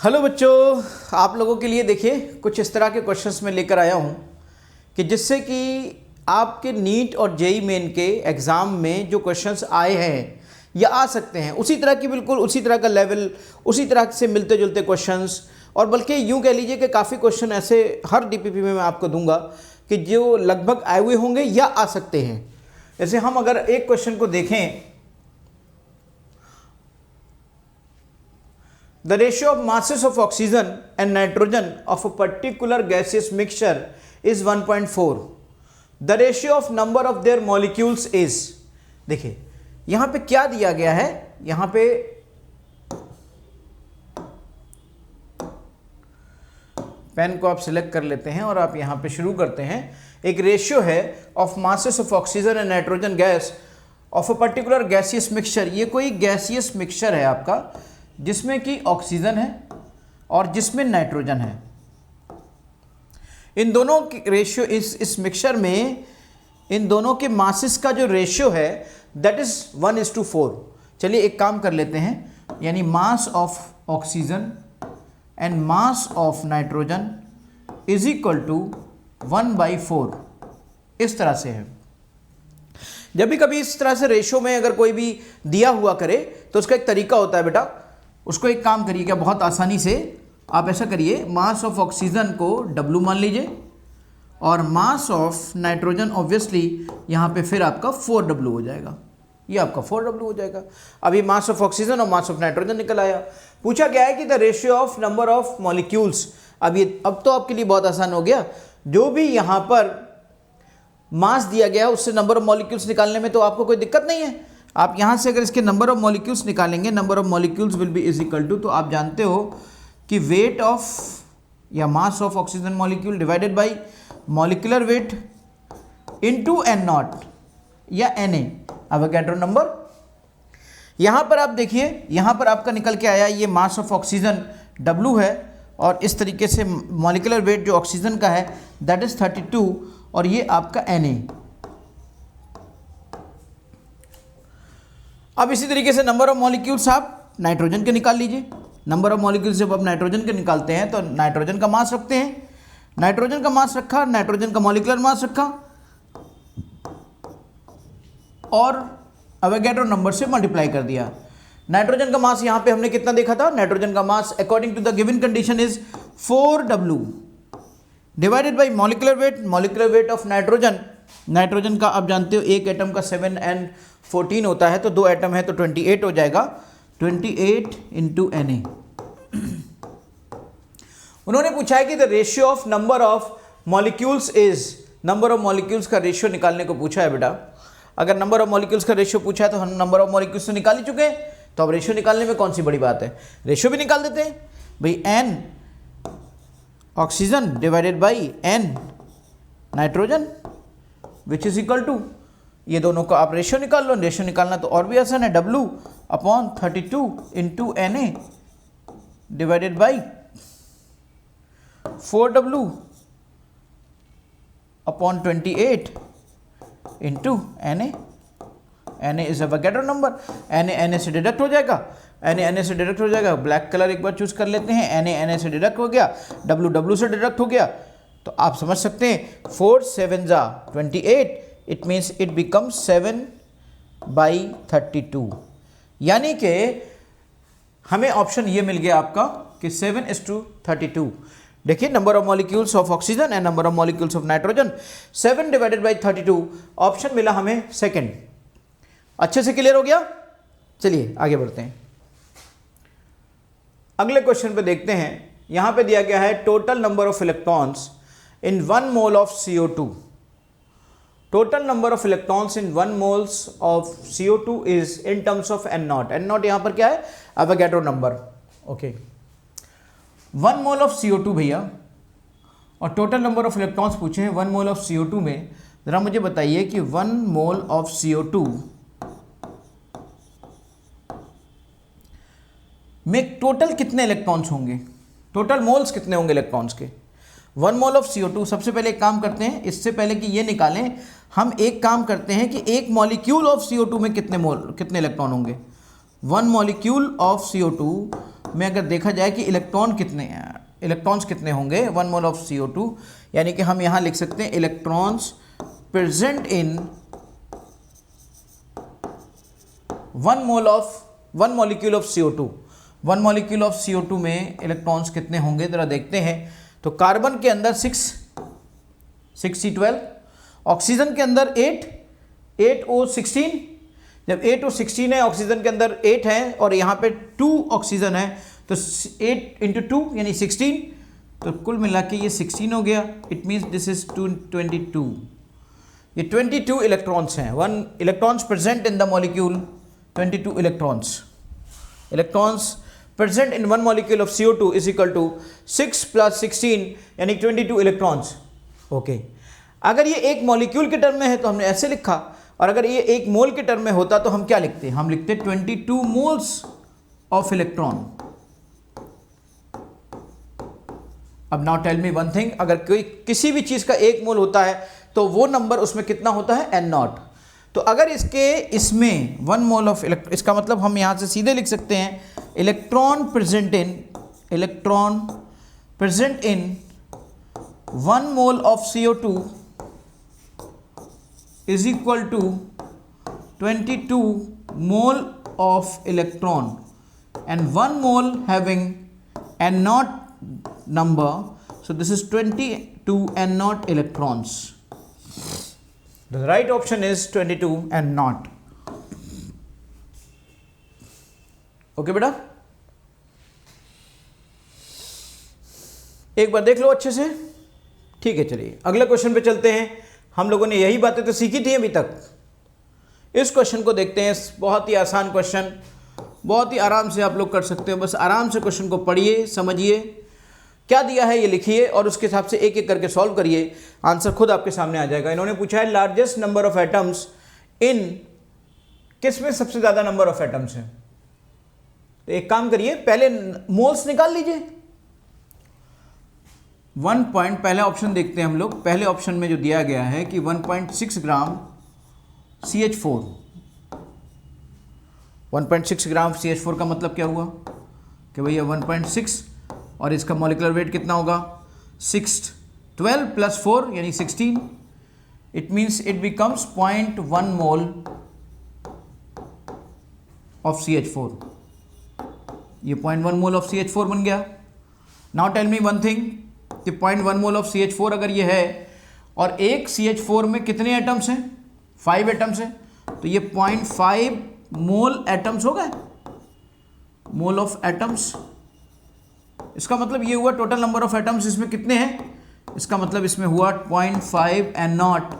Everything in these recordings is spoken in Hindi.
हेलो बच्चों, आप लोगों के लिए देखिए कुछ इस तरह के क्वेश्चंस मैं लेकर आया हूं कि जिससे कि आपके नीट और जेई मेन के एग्ज़ाम में जो क्वेश्चंस आए हैं या आ सकते हैं उसी तरह की, बिल्कुल उसी तरह का लेवल, उसी तरह से मिलते जुलते क्वेश्चंस, और बल्कि यूँ कह लीजिए कि काफ़ी क्वेश्चन ऐसे हर डीपीपी में मैं आपको दूंगा कि जो लगभग आए हुए होंगे या आ सकते हैं। जैसे हम अगर एक क्वेश्चन को देखें, the ratio of masses of oxygen and nitrogen of a particular gaseous mixture is 1.4. The ratio of number of their molecules is, देखिए यहां पे क्या दिया गया है, यहां पे पेन को आप सिलेक्ट कर लेते हैं और आप यहां पे शुरू करते हैं। एक रेशियो है of masses of oxygen and nitrogen gas of a particular gaseous mixture. ये कोई गैसियस मिक्सचर है आपका जिसमें कि ऑक्सीजन है और जिसमें नाइट्रोजन है। इन दोनों की रेशियो, इस मिक्सचर में इन दोनों के मासेस का जो रेशियो है दैट इज 1:4। चलिए एक काम कर लेते हैं, यानी mass of oxygen and mass of nitrogen is equal to 1/4। इस तरह से है। जब भी कभी इस तरह से रेशियो में अगर कोई भी दिया हुआ करे तो उसका एक तरीका होता है बेटा, उसको एक काम करिएगा बहुत आसानी से, आप ऐसा करिए, मास ऑफ ऑक्सीजन को W मान लीजिए और मास ऑफ नाइट्रोजन ऑब्वियसली यहाँ पे फिर आपका 4W हो जाएगा। ये आपका 4W हो जाएगा। अभी मास ऑफ ऑक्सीजन और मास ऑफ नाइट्रोजन निकल आया। पूछा गया है कि the ratio of number of molecules. अब तो आपके लिए बहुत आसान हो गया, जो भी यहाँ पर मास दिया गया है उससे नंबर ऑफ मॉलिक्यूल्स निकालने में तो आपको कोई दिक्कत नहीं है। आप यहाँ से अगर इसके नंबर ऑफ मॉलिक्यूल्स निकालेंगे, number of molecules will be is equal to, तो आप जानते हो कि वेट ऑफ या mass of oxygen molecule divided by molecular weight into n0 या Na, एवोगैड्रो नंबर। यहाँ पर आप देखिए, यहाँ पर आपका निकल के आया ये मास ऑफ ऑक्सीजन W है और इस तरीके से मॉलिक्यूलर वेट जो ऑक्सीजन का है दैट इज 32 और ये आपका Na। अब इसी तरीके से नंबर ऑफ मॉलिक्यूल्स आप नाइट्रोजन के निकाल लीजिए। नंबर ऑफ मॉलिक्यूल्स जब आप नाइट्रोजन के निकालते हैं तो नाइट्रोजन का मास रखते हैं, नाइट्रोजन का मास रखा, नाइट्रोजन का मॉलिक्यूलर मास रखा और एवोगैड्रो नंबर से मल्टीप्लाई कर दिया। नाइट्रोजन का मास यहाँ पे हमने कितना देखा था, नाइट्रोजन का mass according to the given condition is 4W divided by molecular weight of nitrogen. Nitrogen का आप जानते हो एक एटम का 7 and 14 होता है, तो 2 एटम है तो 28 हो जाएगा, 28 इंटू Na। उन्होंने पूछा है कि the ratio of number of molecules is, number of molecules का रेशियो निकालने को पूछा है बेटा। अगर नंबर ऑफ मॉलिक्यूल्स का रेशियो पूछा है तो हम नंबर ऑफ मॉलिक्यूल्स तो निकाल ही चुके हैं, तो अब रेशियो निकालने में कौन सी बड़ी बात है, रेशियो भी निकाल देते हैं भाई। n oxygen divided by n nitrogen which is equal to, ये दोनों का आप रेशियो निकाल लो। रेशियो निकालना तो और भी आसान है, W/32 into Na divided by 4W/28 into Na। Na is Avogadro number. Na से डिडक्ट हो जाएगा, Na से डिडक्ट हो जाएगा। ब्लैक कलर एक बार चूज कर लेते हैं, Na से डिडक्ट हो गया, W से डिडक्ट हो गया, तो आप समझ सकते हैं 4 7 28, इट मीन्स इट बिकम 7/32। यानी कि हमें ऑप्शन ये मिल गया आपका कि 7:32। देखिए number of molecules of oxygen and number of molecules of nitrogen 7 divided by 32, option मिला हमें सेकंड। अच्छे से क्लियर हो गया। चलिए आगे बढ़ते हैं, अगले क्वेश्चन पे देखते हैं। यहां पे दिया गया है total number of electrons in 1 mole of CO2. Total number of electrons in 1 moles of CO2 is in terms of n0. n0 यहाँ पर क्या है, Avogadro number. Okay, 1 mole of CO2 भैया, और टोटल नंबर ऑफ इलेक्ट्रॉन्स पूछे हैं 1 मोल ऑफ CO2 में। जरा मुझे बताइए कि 1 मोल ऑफ CO2 में टोटल कितने इलेक्ट्रॉन्स होंगे, टोटल मोल्स कितने होंगे इलेक्ट्रॉन्स के। 1 मोल ऑफ CO2, सबसे पहले एक काम करते हैं, इससे पहले कि ये निकालें हम एक काम करते हैं कि एक मॉलिक्यूल ऑफ CO2 में कितने इलेक्ट्रॉन होंगे। 1 मॉलिक्यूल ऑफ CO2 में अगर देखा जाए कि इलेक्ट्रॉन्स कितने होंगे 1 मोल ऑफ CO2, यानी कि हम यहाँ लिख सकते हैं electrons present in 1 molecule of CO2। 1 molecule of CO2 में इलेक्ट्रॉन्स कितने होंगे जरा देखते हैं। तो कार्बन के अंदर 6C12, ऑक्सीजन के अंदर 8O16। जब 8O16 है, ऑक्सीजन के अंदर 8 है और यहाँ पे 2 ऑक्सीजन है, तो 8 × 2 यानी 16, तो कुल मिला के ये 16 हो गया। It means this is 22। ये 22 इलेक्ट्रॉन्स हैं। 1 electrons present in the molecule, 22 electrons present in 1 molecule of CO2 is equal to 6 + 16 यानी 22 इलेक्ट्रॉन्स। ओके, अगर ये एक मॉलिक्यूल के टर्म में है तो हमने ऐसे लिखा, और अगर ये एक मोल के टर्म में होता तो हम क्या लिखते? हम लिखते 22 मोल्स ऑफ इलेक्ट्रॉन। अब now tell me one thing, अगर कोई किसी भी चीज का 1 मोल होता है तो वो नंबर उसमें कितना होता है? N0। तो अगर इसमें 1 मोल ऑफ इसका मतलब हम यहां से सीधे लिख सकते हैं electron present in 1 mole of CO2 is equal to 22 mole of electron, and 1 mole having N0 number, so this is 22 N0 electrons. The right option is 22 N0. Okay बेटा, एक बार देख लो अच्छे से। ठीक है, चलिए अगले क्वेश्चन पे चलते हैं। हम लोगों ने यही बातें तो सीखी थी अभी तक। इस क्वेश्चन को देखते हैं। बहुत ही आसान क्वेश्चन, बहुत ही आराम से आप लोग कर सकते हो। बस आराम से क्वेश्चन को पढ़िए, समझिए क्या दिया है ये लिखिए और उसके हिसाब से एक एक करके सॉल्व करिए। आंसर खुद आपके सामने आ जाएगा। इन्होंने पूछा है largest number of atoms in, किस में सबसे ज्यादा नंबर ऑफ एटम्स है? तो एक काम करिए, पहले मोल्स निकाल लीजिए। 1 पॉइंट, पहला ऑप्शन देखते हैं हम लोग। पहले ऑप्शन में जो दिया गया है कि 1.6 ग्राम CH4, 1.6 ग्राम CH4 का मतलब क्या हुआ कि भैया 1.6 और इसका मॉलिक्यूलर वेट कितना होगा? 12 + 4 यानी 16। It means it becomes 0.1 mole of CH4। ये 0.1 मोल ऑफ CH4 बन गया। Now tell me one thing कि 0.1 मोल ऑफ CH4 अगर ये है और एक CH4 में कितने एटम्स हैं? 5 एटम्स हैं, तो ये 0.5 मोल एटम्स हो गए, मोल ऑफ एटम्स। इसका मतलब ये हुआ टोटल नंबर ऑफ एटम्स इसमें कितने हैं? इसका मतलब इसमें हुआ 0.5 N0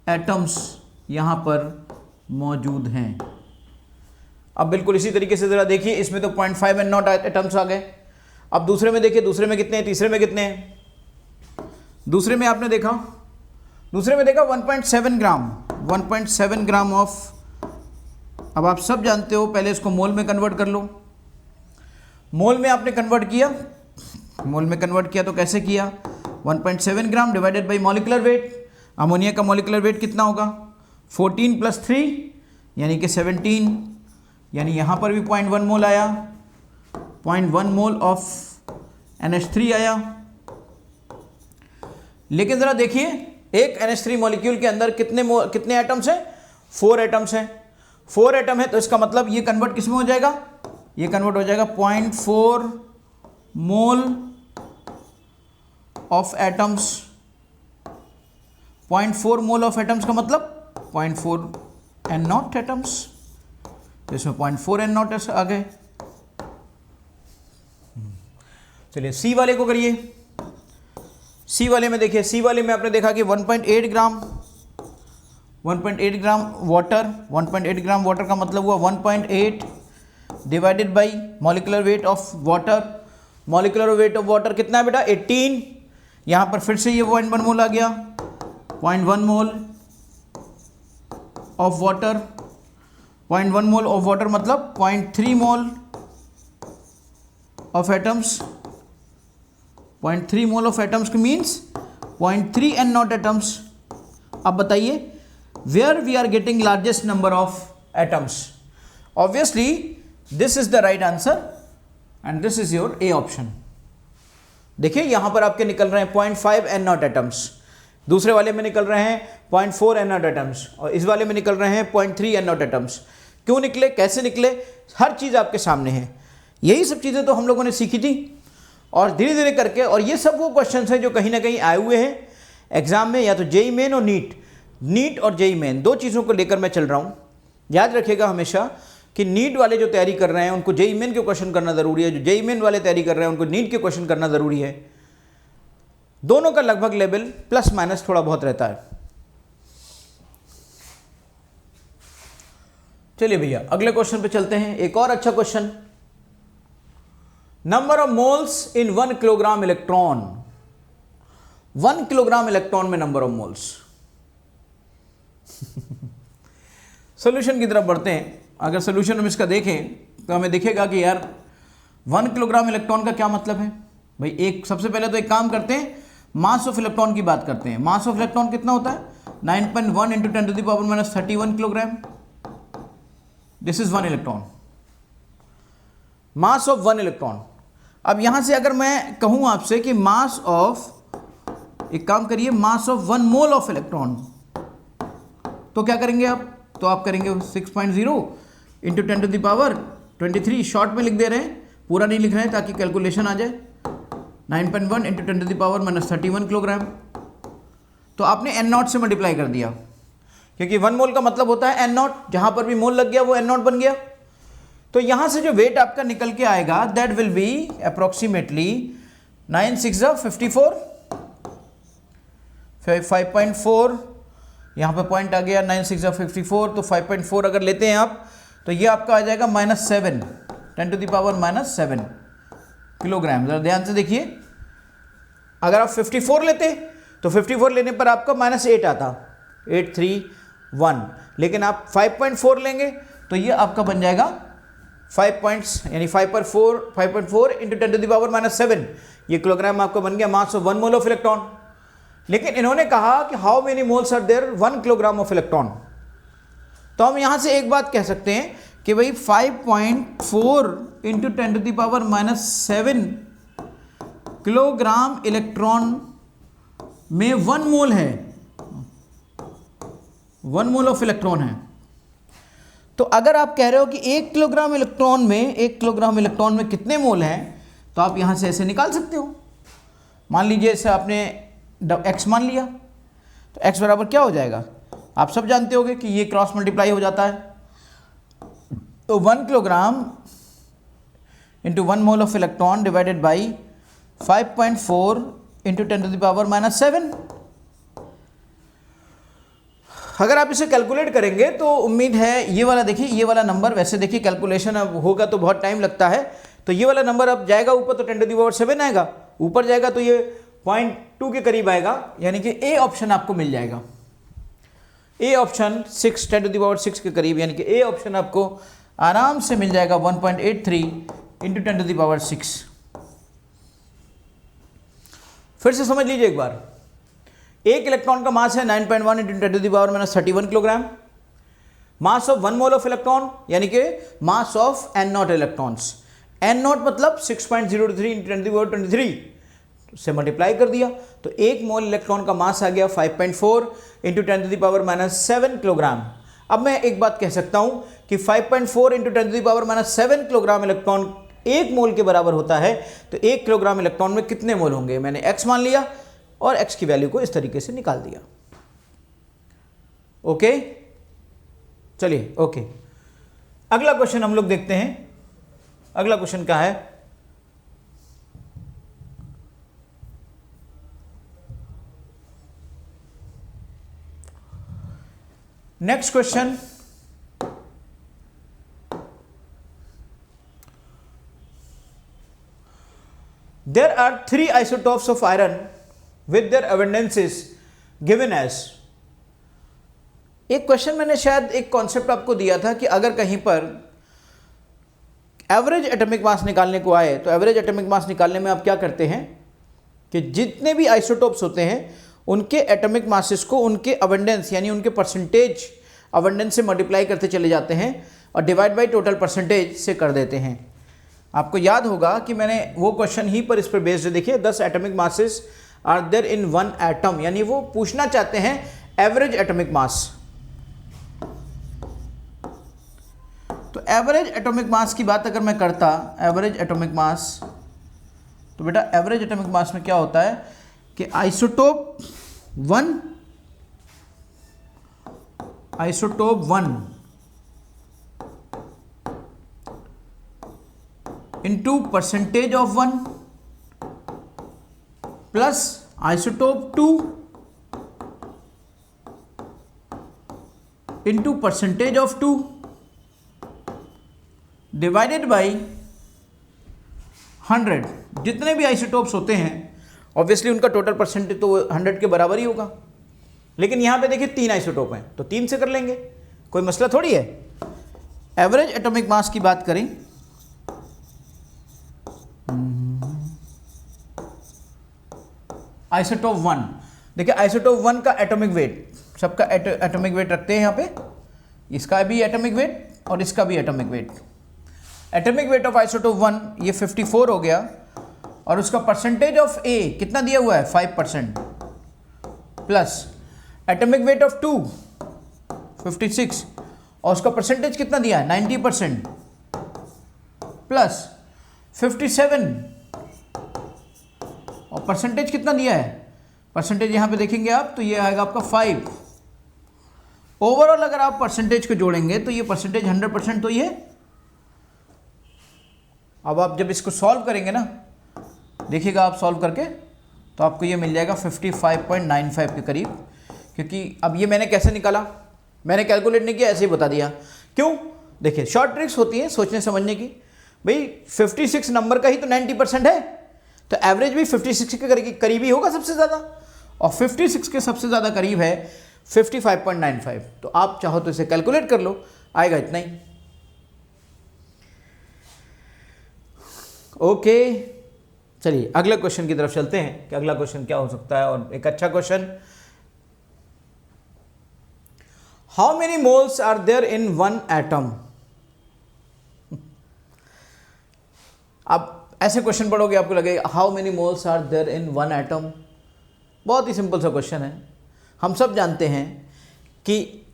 एटम्स यहाँ पर मौजूद हैं। अब बिल्कुल इसी तरीके से ज़रा देखिए, इसमें तो 0.5 N0 एटम्स आ गए। अब दूसरे में देखिए, दूसरे में कितने हैं, तीसरे में कितने हैं? दूसरे में आपने देखा, दूसरे में देखा 1.7 ग्राम, 1.7 ग्राम ऑफ, अब आप सब जानते हो, पहले इसको मोल में कन्वर्ट कर लो। मोल में आपने कन्वर्ट किया, मोल में कन्वर्ट किया तो कैसे किया? 1.7 gram divided by molecular wait. Ammonia का मॉलिक्यूलर वेट कितना होगा? 14 + 3 यानी कि 17, यानी यहाँ पर भी 0.1 मोल आया, 0.1 मोल ऑफ NH3 आया। लेकिन ज़रा देखिए, एक NH3 मॉलिक्यूल के अंदर कितने एटम्स हैं? 4 एटम्स हैं। 4 एटम है तो इसका मतलब ये कन्वर्ट किस में हो जाएगा? ये कन्वर्ट हो जाएगा 0.4 मोल of atoms. 0.4 mole of atoms का मतलब 0.4 N0 एटम्स, तो इसमें 0.4 N0 आ गए। चलिए सी वाले को करिए। सी वाले में देखिए, सी वाले में आपने देखा कि 1.8 ग्राम वाटर, 1.8 ग्राम वाटर का मतलब हुआ 1.8 divided by molecular weight of water. Molecular weight of water कितना है बेटा? 18। यहाँ पर फिर से ये 0.1 मोल आ गया, 0.1 mole of water. 0.1 mole of water मतलब 0.3 mole of atoms. 0.3 mole of atoms के मीन्स 0.3 N0 एटम्स। अब बताइए where we are getting largest number of atoms? Obviously this is the right answer. And this is your A option. देखिए यहां पर आपके निकल रहे हैं 0.5 एन नॉट एटम्स, दूसरे वाले में निकल रहे हैं 0.4 एन नॉट एटम्स, और इस वाले में निकल रहे हैं 0.3 एन नॉट एटम्स। क्यों निकले, कैसे निकले, हर चीज़ आपके सामने है। यही सब चीज़ें तो हम लोगों ने सीखी थी, और धीरे धीरे करके, और ये सब वो क्वेश्चंस हैं जो कहीं ना कहीं आए हुए हैं एग्जाम में, या तो जेई मेन और नीट और जेई मेन, दो चीज़ों को लेकर मैं चल रहा हूँ। याद रखिएगा हमेशा कि नीट वाले जो तैयारी कर रहे हैं उनको जेई मेन के क्वेश्चन करना ज़रूरी है, जो जेई मेन वाले तैयारी कर रहे हैं उनको नीट के क्वेश्चन करना ज़रूरी है। दोनों का लगभग लेवल प्लस माइनस थोड़ा बहुत रहता है। चलिए भैया अगले क्वेश्चन पे चलते हैं, एक और अच्छा question. Number of moles in 1 kilogram electron, 1 kilogram electron में नंबर ऑफ मोल्स। सोल्यूशन की तरफ बढ़ते हैं। अगर सोल्यूशन हम इसका देखें तो हमें दिखेगा कि यार 1 किलोग्राम इलेक्ट्रॉन का क्या मतलब है भाई। एक सबसे पहले तो एक काम करते हैं, मास ऑफ इलेक्ट्रॉन की बात करते हैं। मास ऑफ इलेक्ट्रॉन कितना होता है, 9.1 into 10⁻³ kilogram. This is 1 electron, mass of 1 electron. अब यहां से अगर मैं कहूं आपसे कि मास ऑफ, एक काम करिए, मास ऑफ 1 मोल ऑफ इलेक्ट्रॉन, तो क्या करेंगे आप, तो आप करेंगे 6.0 इंटू 10⁻23, शॉर्ट में लिख दे रहे हैं, पूरा नहीं लिख रहे हैं ताकि कैलकुलेशन आ जाए। 9.1 इंटू 10⁻³ किलोग्राम, तो आपने एन नॉट से मल्टीप्लाई कर दिया, क्योंकि 1 मोल का मतलब होता है एन नॉट, जहां पर भी मोल लग गया वो एन नॉट बन गया। तो यहां से जो वेट आपका निकल के आएगा दैट विल बी अप्रोक्सीमेटली 9 6 54, 5.4, यहां पे पॉइंट आ गया, 9 6 54, तो 5.4 अगर लेते हैं आप तो ये आपका आ जाएगा -7, 10⁻⁻7 किलोग्राम। जरा ध्यान से देखिए, अगर आप 54 लेते तो 54 लेने पर आपका -8 आता, 831, लेकिन आप 5.4 लेंगे तो ये आपका बन जाएगा 5 पॉइंट्स, यानी 5.4 इंटू 10⁻⁻7, ये किलोग्राम आपका बन गया mass of 1 mole of electron. लेकिन इन्होंने कहा कि how many moles are there 1 kilogram of electron, तो हम यहां से एक बात कह सकते हैं कि भाई 5.4 इंटू 10⁻⁻7 किलोग्राम इलेक्ट्रॉन में 1 मोल है, 1 मोल ऑफ इलेक्ट्रॉन है। तो अगर आप कह रहे हो कि 1 किलोग्राम इलेक्ट्रॉन में कितने मोल हैं, तो आप यहां से ऐसे निकाल सकते हो। मान लीजिए इसे आपने x मान लिया, तो x बराबर क्या हो जाएगा, आप सब जानते होंगे कि ये क्रॉस मल्टीप्लाई हो जाता है। तो 1 kilogram into 1 mole of electron divided by 5.4 into 10⁻⁻7। अगर आप इसे कैलकुलेट करेंगे तो उम्मीद है ये वाला, देखिए ये वाला नंबर, वैसे देखिए कैलकुलेशन अब होगा तो बहुत टाइम लगता है, तो ये वाला नंबर अब जाएगा ऊपर तो 10⁻7 आएगा, ऊपर जाएगा तो ये 0.2 के करीब आएगा, यानी कि ए ऑप्शन आपको मिल जाएगा। ए ऑप्शन 10⁻6 के करीब, यानी कि ए ऑप्शन आपको आराम से मिल जाएगा 1.83 इंटू 10⁻6। फिर से समझ लीजिए एक बार, एक इलेक्ट्रॉन का मास है 9.1 into 10⁻31 kilogram, mass of 1 mole of electron, यानी कि mass of N naught electrons. N naught मतलब 6.03 इंटू 10⁻23 से मल्टीप्लाई कर दिया, तो 1 मोल इलेक्ट्रॉन का मास आ गया 5.4 इंटू 10⁻7 किलोग्राम। अब मैं एक बात कह सकता हूं कि 5.4 इंटू 10⁻7 किलोग्राम इलेक्ट्रॉन 1 मोल के बराबर होता है, तो 1 किलोग्राम इलेक्ट्रॉन में कितने मोल होंगे, मैंने x मान लिया और x की वैल्यू को इस तरीके से निकाल दिया। ओके, चलिए ओके, अगला क्वेश्चन हम लोग देखते हैं। अगला क्वेश्चन क्या है, next question, there are 3 isotopes of iron with their abundances given as। एक क्वेश्चन मैंने शायद एक कॉन्सेप्ट आपको दिया था कि अगर कहीं पर एवरेज एटॉमिक मास निकालने को आए, तो एवरेज एटॉमिक मास निकालने में आप क्या करते हैं कि जितने भी आइसोटोप्स होते हैं उनके एटॉमिक मासेस को उनके अबंडेंस यानी उनके परसेंटेज अबंडेंस से मल्टीप्लाई करते चले जाते हैं और डिवाइड बाय टोटल परसेंटेज से कर देते हैं। आपको याद होगा कि मैंने वो क्वेश्चन ही पर इस पर बेस्ड देखिए 10 atomic masses are there in one atom, यानी वो पूछना चाहते हैं एवरेज एटॉमिक मास। तो एवरेज एटॉमिक मास की बात अगर मैं करता, एवरेज एटॉमिक मास, तो बेटा एवरेज एटॉमिक मास में क्या होता है कि isotope 1 into percentage of 1 plus isotope 2 into percentage of 2 divided by 100। जितने भी आइसोटोप्स होते हैं ऑब्वियसली उनका टोटल परसेंटेज तो 100 के बराबर ही होगा, लेकिन यहां पे देखिए 3 आइसोटोप हैं तो 3 से कर लेंगे, कोई मसला थोड़ी है। एवरेज एटॉमिक मास की बात करें, आइसोटोप 1, देखिए आइसोटोप 1 का एटॉमिक वेट, सबका एटॉमिक वेट रखते हैं यहाँ पे, इसका भी एटॉमिक वेट और इसका भी atomic weight. Atomic weight of isotope 1 ये 54 हो गया, और उसका परसेंटेज ऑफ ए कितना दिया हुआ है 5%, प्लस एटॉमिक वेट ऑफ 2 56 और उसका परसेंटेज कितना दिया है 90%, प्लस 57 और परसेंटेज कितना दिया है, परसेंटेज यहां पे देखेंगे आप तो ये आएगा आपका 5। ओवरऑल अगर आप परसेंटेज को जोड़ेंगे तो ये परसेंटेज 100% तो ये। अब आप जब इसको सॉल्व करेंगे ना, देखिएगा आप सॉल्व करके तो आपको ये मिल जाएगा 55.95 के करीब, क्योंकि अब ये मैंने कैसे निकाला, मैंने कैलकुलेट नहीं किया, ऐसे ही बता दिया। क्यों? देखिए शॉर्ट ट्रिक्स होती हैं सोचने समझने की। भाई 56 नंबर का ही तो 90% है, तो एवरेज भी 56 के करीब ही होगा सबसे ज़्यादा, और 56 के सबसे ज़्यादा करीब है 55.95। तो आप चाहो तो इसे कैलकुलेट कर लो, आएगा इतना ही। ओके चलिए अगले क्वेश्चन की तरफ चलते हैं कि अगला क्वेश्चन क्या हो सकता है, और एक अच्छा question. How many moles are there in one atom. अब ऐसे क्वेश्चन पढ़ोगे आपको लगेगा how many moles are there in one atom. बहुत ही सिंपल सा क्वेश्चन है, हम सब जानते हैं कि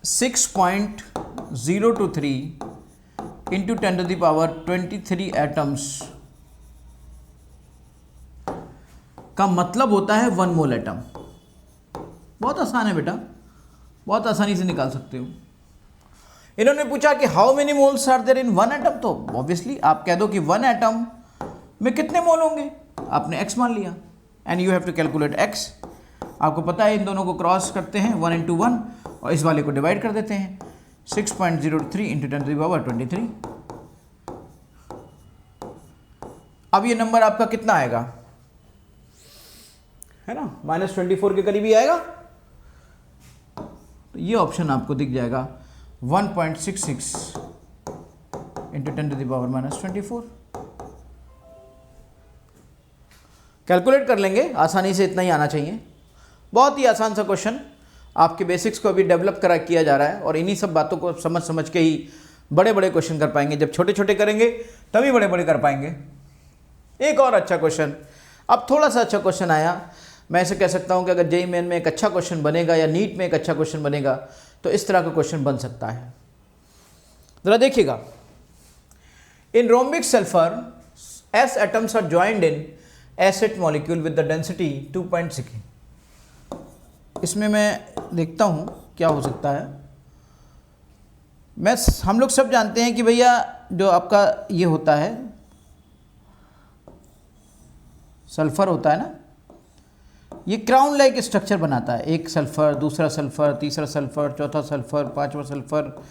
6.023 इंटू 10⁻23 एटम्स का मतलब होता है 1 मोल एटम। बहुत आसान है बेटा, बहुत आसानी से निकाल सकते हो। इन्होंने पूछा कि how many moles are there in one atom, तो ऑब्वियसली आप कह दो कि 1 एटम में कितने मोल होंगे, आपने x मान लिया, and you have to calculate x। आपको पता है इन दोनों को क्रॉस करते हैं 1 into 1 और इस वाले को डिवाइड कर देते हैं 6.03 इंटू 10⁻23। अब ये नंबर आपका कितना आएगा, है ना, -24 के करीब ही आएगा। तो ये ऑप्शन आपको दिख जाएगा 1.66 इंटू 10⁻24। कैलकुलेट कर लेंगे आसानी से, इतना ही आना चाहिए। बहुत ही आसान सा क्वेश्चन, आपके बेसिक्स को अभी डेवलप किया जा रहा है, और इन्हीं सब बातों को समझ समझ के ही बड़े बड़े क्वेश्चन कर पाएंगे। जब छोटे छोटे करेंगे तभी बड़े बड़े कर पाएंगे। एक और अच्छा क्वेश्चन, अब थोड़ा सा अच्छा क्वेश्चन आया, मैं ऐसे कह सकता हूं कि अगर जेईई मेन में एक अच्छा क्वेश्चन बनेगा या नीट में एक अच्छा क्वेश्चन बनेगा तो इस तरह का क्वेश्चन बन सकता है। जरा देखिएगा, in rhombic sulphur S atoms are joined in S8 molecule with the density 2.6। इसमें मैं देखता हूं क्या हो सकता है। हम लोग सब जानते हैं कि भैया जो आपका ये होता है सल्फर होता है ना, ये क्राउन लाइक स्ट्रक्चर बनाता है। एक सल्फर, दूसरा सल्फर, तीसरा सल्फर, चौथा सल्फर, पांचवा सल्फर,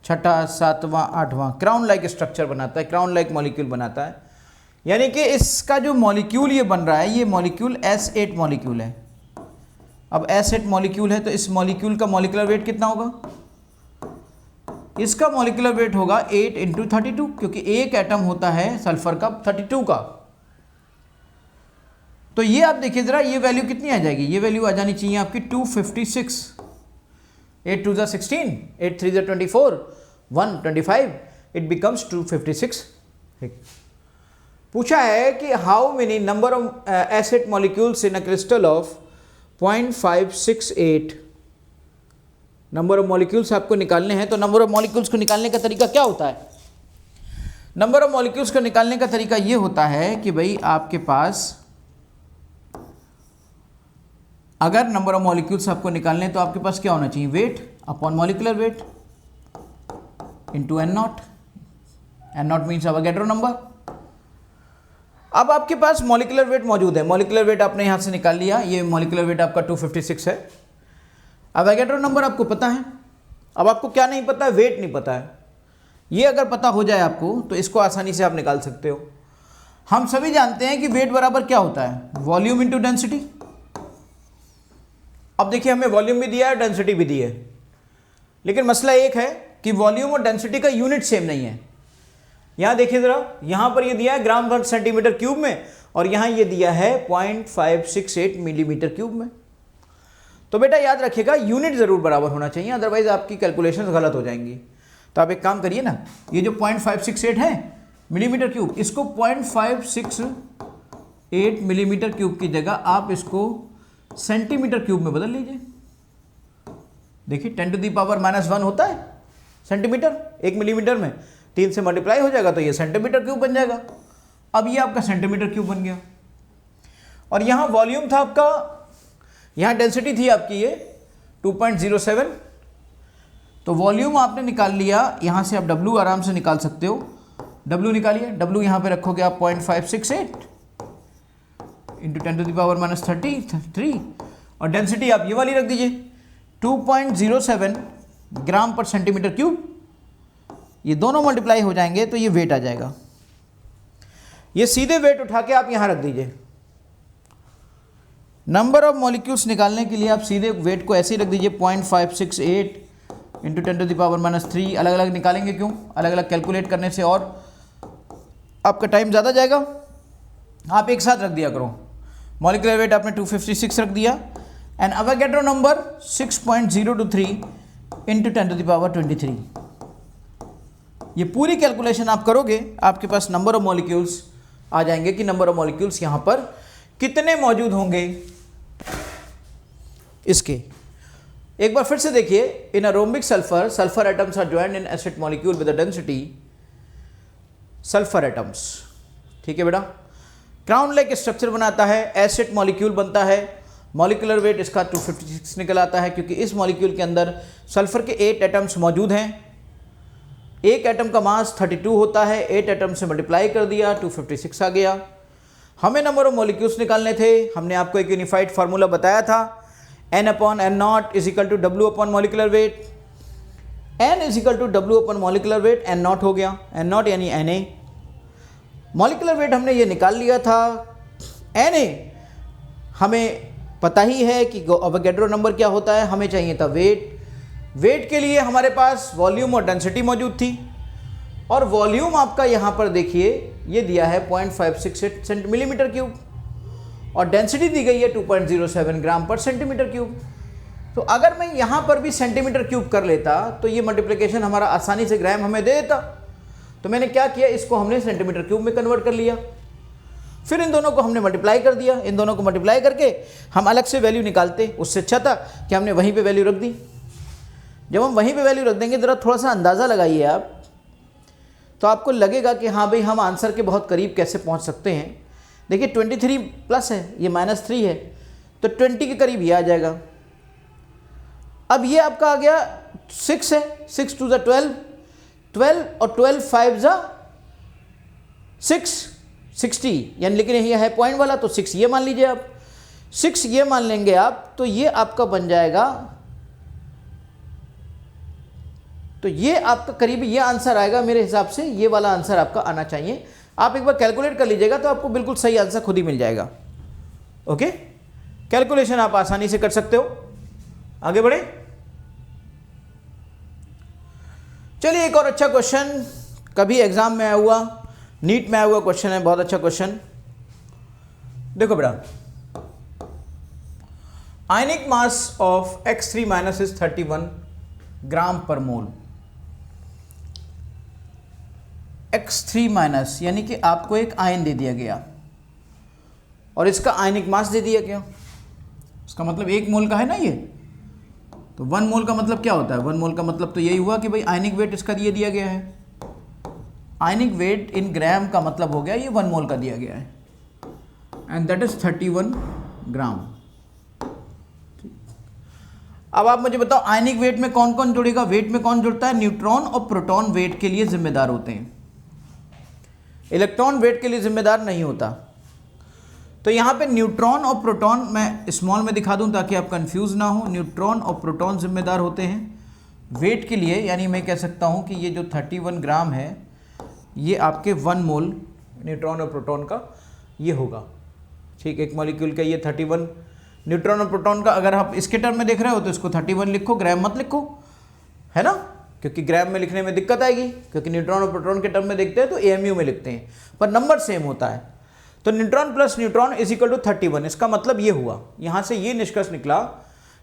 छठा, सातवां, आठवां, क्राउन लाइक स्ट्रक्चर बनाता है, क्राउन लाइक मॉलिक्यूल बनाता है। यानी कि इसका जो मॉलिक्यूल ये बन रहा है, ये मॉलिक्यूल S8 मॉलिक्यूल है। अब S8 मॉलिक्यूल है तो इस मॉलिक्यूल का मॉलिक्यूलर वेट कितना होगा, इसका मॉलिक्यूलर वेट होगा 8 इंटू 32, क्योंकि एक एटम होता है सल्फर का 32 का। तो ये आप देखिए जरा, ये वैल्यू कितनी आ जाएगी, ये वैल्यू आ जानी चाहिए आपकी 256। 8 2 16, 8 3 24, 1 25, इट बिकम्स 256। पूछा है कि how many number of acid molecules in a crystal of 0.568, number of molecules आपको निकालने हैं। तो नंबर ऑफ मॉलिक्यूल्स को निकालने का तरीका क्या होता है? नंबर ऑफ मॉलिक्यूल्स को निकालने का तरीका ये होता है कि भाई आपके पास अगर नंबर ऑफ मॉलिक्यूल्स आपको निकालने हैं तो आपके पास क्या होना चाहिए? Weight upon molecular weight into N nought. N nought means Avogadro number. अब आपके पास मॉलिक्यूलर वेट मौजूद है, मॉलिक्यूलर वेट आपने यहां से निकाल लिया, ये मॉलिक्यूलर वेट आपका 256 है। अवोगैड्रो नंबर आपको पता है। अब आपको क्या नहीं पता है? वेट नहीं पता है। ये अगर पता हो जाए आपको तो इसको आसानी से आप निकाल सकते हो। हम सभी जानते हैं कि वेट बराबर क्या होता है? Volume into density. अब देखिए हमें वॉल्यूम भी दिया है, डेंसिटी भी दी है, लेकिन मसला एक है कि वॉल्यूम और डेंसिटी का यूनिट सेम नहीं है। यहां देखिए जरा, यहां पर ये दिया है ग्राम पर सेंटीमीटर क्यूब में और यहां ये दिया है 0.568 मिलीमीटर क्यूब में। तो बेटा याद रखिएगा यूनिट जरूर बराबर होना चाहिए, अदरवाइज आपकी कैलकुलेशंस गलत हो जाएंगी। तो आप एक काम करिए ना, ये जो 0.568 है मिलीमीटर क्यूब, इसको 0.568 मिलीमीटर क्यूब की जगह आप इसको सेंटीमीटर क्यूब में बदल लीजिए। देखिए 10⁻⁻1 होता है सेंटीमीटर, 1 मिलीमीटर में 3 से मल्टीप्लाई हो जाएगा तो ये सेंटीमीटर क्यूब बन जाएगा। अब ये आपका सेंटीमीटर क्यूब बन गया। और यहाँ वॉल्यूम था आपका, यहाँ डेंसिटी थी आपकी ये 2.07, तो वॉल्यूम आपने निकाल लिया। यहाँ से आप W आराम से निकाल सकते हो, W निकालिए। W यहाँ पे रखोगे आप 0.568 इंटू 10⁻⁻33 और डेंसिटी आप ये वाली रख दीजिए 2.07 ग्राम पर सेंटीमीटर क्यूब। ये दोनों मल्टीप्लाई हो जाएंगे तो ये वेट आ जाएगा। ये सीधे वेट उठा के आप यहां रख दीजिए। नंबर ऑफ मॉलिक्यूल्स निकालने के लिए आप सीधे वेट को ऐसे ही रख दीजिए 0.568 इंटू 10⁻⁻3। अलग अलग निकालेंगे क्यों? अलग अलग कैलकुलेट करने से और आपका टाइम ज़्यादा जाएगा। आप एक साथ रख दिया करो। मॉलिक्यूलर वेट आपने 256 रख दिया एंड अवोगैड्रो नंबर 6.023 इंटू 10⁻23। ये पूरी कैलकुलेशन आप करोगे, आपके पास नंबर ऑफ मॉलिक्यूल्स आ जाएंगे कि नंबर ऑफ मॉलिक्यूल्स यहाँ पर कितने मौजूद होंगे इसके। एक बार फिर से देखिए, in a rhombic sulphur, sulphur atoms are joined in acid molecule with the density sulphur atoms. ठीक है बेटा, क्राउन लाइक स्ट्रक्चर बनाता है, एसिड मॉलिक्यूल बनता है। मॉलिक्यूलर वेट इसका 256 निकल आता है क्योंकि इस मॉलिक्यूल के अंदर सल्फर के 8 एटम्स मौजूद हैं। एक एटम का मास 32 होता है, 8 एटम से मल्टीप्लाई कर दिया 256 आ गया। हमें नंबर ऑफ मॉलिक्यूल्स निकालने थे। हमने आपको एक यूनिफाइड फार्मूला बताया था, N/N0 is equal to W upon molecular weight. N is equal to W upon molecular weight, N0 हो गया, N0 यानी Na। मॉलिक्यूलर वेट हमने ये निकाल लिया था। Na हमें पता ही है कि अवोगैड्रो नंबर क्या होता है, हमें चाहिए था वेट। वेट के लिए हमारे पास वॉल्यूम और डेंसिटी मौजूद थी और वॉल्यूम आपका यहाँ पर देखिए ये दिया है 0.568 मिलीमीटर क्यूब और डेंसिटी दी गई है 2.07 ग्राम पर सेंटीमीटर क्यूब। तो अगर मैं यहाँ पर भी सेंटीमीटर क्यूब कर लेता तो ये मल्टीप्लिकेशन हमारा आसानी से ग्राम हमें दे देता। तो मैंने क्या किया, इसको हमने सेंटीमीटर क्यूब में कन्वर्ट कर लिया। फिर इन दोनों को हमने मल्टीप्लाई कर दिया। इन दोनों को मल्टीप्लाई करके हम अलग से वैल्यू निकालते, उससे अच्छा था कि हमने वहीं पे वैल्यू रख दी। जब हम वहीं पे वैल्यू रख देंगे, ज़रा थोड़ा सा अंदाज़ा लगाइए आप, तो आपको लगेगा कि हाँ भाई हम आंसर के बहुत करीब कैसे पहुंच सकते हैं। देखिए 23 प्लस है, ये -3 है, तो 20 के करीब ये आ जाएगा। अब ये आपका आ गया 6 है, 6 2 12, 12 और 12 5 6, 60 यानी, लेकिन ये है पॉइंट वाला तो 6 ये मान लीजिए आप, 6 ये मान लेंगे आप, तो ये आपका बन जाएगा, तो ये आपका करीब ये आंसर आएगा। मेरे हिसाब से ये वाला आंसर आपका आना चाहिए। आप एक बार कैलकुलेट कर लीजिएगा तो आपको बिल्कुल सही आंसर खुद ही मिल जाएगा। ओके, कैलकुलेशन आप आसानी से कर सकते हो। आगे बढ़े, चलिए एक और अच्छा क्वेश्चन, कभी एग्जाम में आया हुआ, नीट में आया हुआ क्वेश्चन है, बहुत अच्छा क्वेश्चन। देखो बेटा, आयनिक मास ऑफ X3- इज 31 ग्राम पर मोल। X3 माइनस, यानी कि आपको एक आयन दे दिया गया और इसका आयनिक मास दे दिया गया। इसका मतलब 1 मोल का है ना ये, तो 1 मोल का मतलब क्या होता है? 1 मोल का मतलब तो यही हुआ कि भाई आयनिक वेट इसका ये दिया गया है। आयनिक वेट इन ग्राम का मतलब हो गया ये 1 मोल का दिया गया है, एंड दैट इज 31 ग्राम। अब आप मुझे बताओ आयनिक वेट में कौन कौन जुड़ेगा? वेट में कौन जुड़ता है? न्यूट्रॉन और प्रोटॉन वेट के लिए जिम्मेदार होते हैं, इलेक्ट्रॉन वेट के लिए जिम्मेदार नहीं होता। तो यहाँ पे न्यूट्रॉन और प्रोटॉन मैं स्मॉल में दिखा दूं ताकि आप कंफ्यूज ना हो। न्यूट्रॉन और प्रोटॉन जिम्मेदार होते हैं वेट के लिए, यानी मैं कह सकता हूँ कि ये जो 31 ग्राम है ये आपके 1 मोल न्यूट्रॉन और प्रोटॉन का ये होगा। ठीक, एक मॉलिक्यूल का ये 31 न्यूट्रॉन और प्रोटॉन का। अगर आप इसके टर्म में देख रहे हो तो इसको 31 लिखो, ग्राम मत लिखो, है ना, क्योंकि ग्राम में लिखने में दिक्कत आएगी, क्योंकि न्यूट्रॉन और प्रोटॉन के टर्म में देखते हैं तो AMU में लिखते हैं, पर नंबर सेम होता है। तो neutron plus neutron is equal to 31। इसका मतलब ये हुआ, यहाँ से ये निष्कर्ष निकला,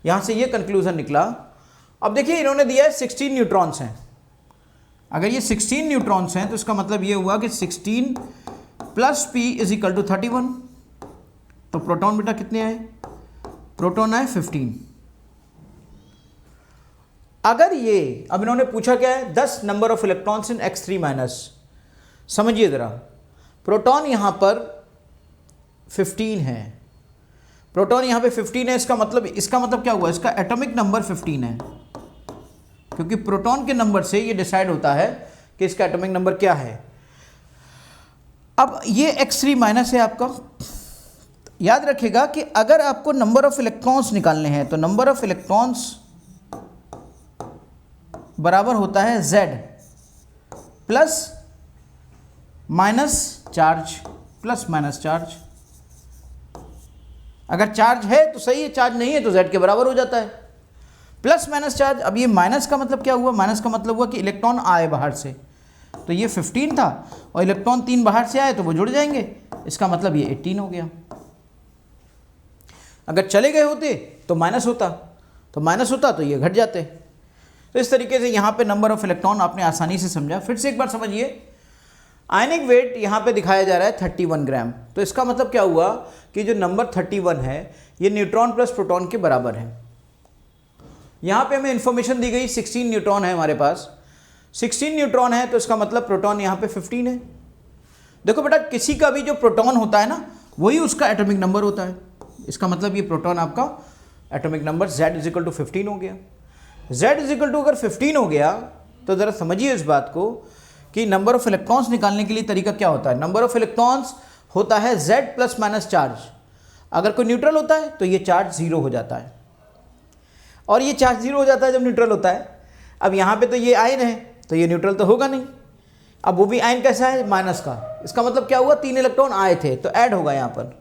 यहाँ से ये कंक्लूजन निकला। अब देखिए इन्होंने दिया है 16 न्यूट्रॉन्स हैं। अगर ये 16 न्यूट्रॉन्स हैं तो इसका मतलब ये हुआ कि 16 plus P is equal to 31। तो प्रोटॉन बेटा कितने आए? प्रोटॉन आए 15। अगर ये अब इन्होंने पूछा क्या है? 10 number of electrons in X3 minus. समझिए जरा, प्रोटॉन यहां पर 15 है, प्रोटॉन यहां पे 15 है, इसका मतलब क्या हुआ? इसका एटॉमिक नंबर 15 है, क्योंकि प्रोटॉन के नंबर से ये डिसाइड होता है कि इसका एटॉमिक नंबर क्या है। अब ये X3 माइनस है आपका। याद रखिएगा कि अगर आपको नंबर ऑफ इलेक्ट्रॉन्स निकालने हैं तो नंबर ऑफ इलेक्ट्रॉन्स बराबर होता है Z plus minus charge plus minus charge. अगर चार्ज है तो सही है, चार्ज नहीं है तो Z के बराबर हो जाता है, प्लस माइनस चार्ज। अब ये माइनस का मतलब क्या हुआ? माइनस का मतलब हुआ कि इलेक्ट्रॉन आए बाहर से, तो ये 15 था और इलेक्ट्रॉन 3 बाहर से आए तो वो जुड़ जाएंगे, इसका मतलब ये 18 हो गया। अगर चले गए होते तो माइनस होता, तो ये घट जाते। तो इस तरीके से यहाँ पे नंबर ऑफ इलेक्ट्रॉन आपने आसानी से समझा। फिर से एक बार समझिए, आयनिक वेट यहाँ पे दिखाया जा रहा है 31 ग्राम, तो इसका मतलब क्या हुआ कि जो नंबर 31 है ये न्यूट्रॉन प्लस प्रोटॉन के बराबर है। यहाँ पे हमें इन्फॉर्मेशन दी गई 16 न्यूट्रॉन है हमारे पास, 16 न्यूट्रॉन है तो इसका मतलब प्रोटॉन यहाँ पे 15 है। देखो बेटा, किसी का भी जो प्रोटॉन होता है ना वही उसका एटॉमिक नंबर होता है। इसका मतलब ये प्रोटॉन आपका atomic number Z is equal to 15 हो गया। Z इज इक्वल टू अगर 15 हो गया तो ज़रा समझिए इस बात को कि नंबर ऑफ इलेक्ट्रॉन्स निकालने के लिए तरीका क्या होता है। नंबर ऑफ इलेक्ट्रॉन्स होता है Z प्लस माइनस चार्ज। अगर कोई न्यूट्रल होता है तो ये चार्ज 0 हो जाता है, और ये चार्ज 0 हो जाता है जब न्यूट्रल होता है। अब यहाँ पे तो ये आयन है तो ये न्यूट्रल तो होगा नहीं। अब वो भी आयन कैसा है? माइनस का। इसका मतलब क्या हुआ? 3 इलेक्ट्रॉन आए थे तो ऐड होगा यहाँ पर,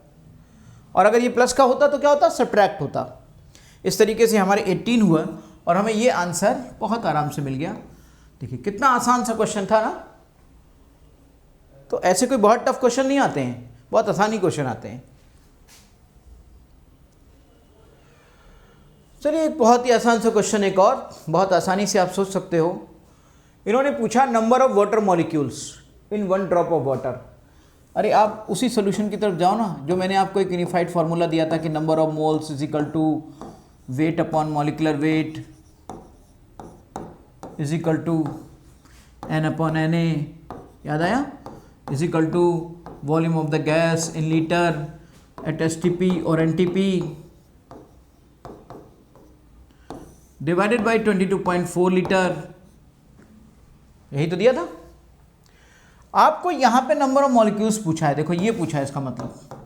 और अगर ये प्लस का होता तो क्या होता? सब्ट्रैक्ट होता। इस तरीके से हमारे 18 हुआ और हमें ये आंसर बहुत आराम से मिल गया। देखिए कितना आसान सा क्वेश्चन था ना। तो ऐसे कोई बहुत टफ क्वेश्चन नहीं आते हैं, बहुत आसानी क्वेश्चन आते हैं। चलिए एक बहुत ही आसान सा क्वेश्चन, एक और बहुत आसानी से आप सोच सकते हो। इन्होंने पूछा number of water molecules in 1 drop of water. अरे आप उसी सोल्यूशन की तरफ जाओ ना जो मैंने आपको एक यूनिफाइड फार्मूला दिया था कि number of moles is equal to weight upon molecular weight is equal to N upon Na, याद आया, is equal to volume of the gas in litre at STP और NTP डिवाइडेड बाई 22.4 लीटर। यही तो दिया था आपको। यहाँ पे नंबर ऑफ मॉलिक्यूल्स पूछा है, देखो ये पूछा है, इसका मतलब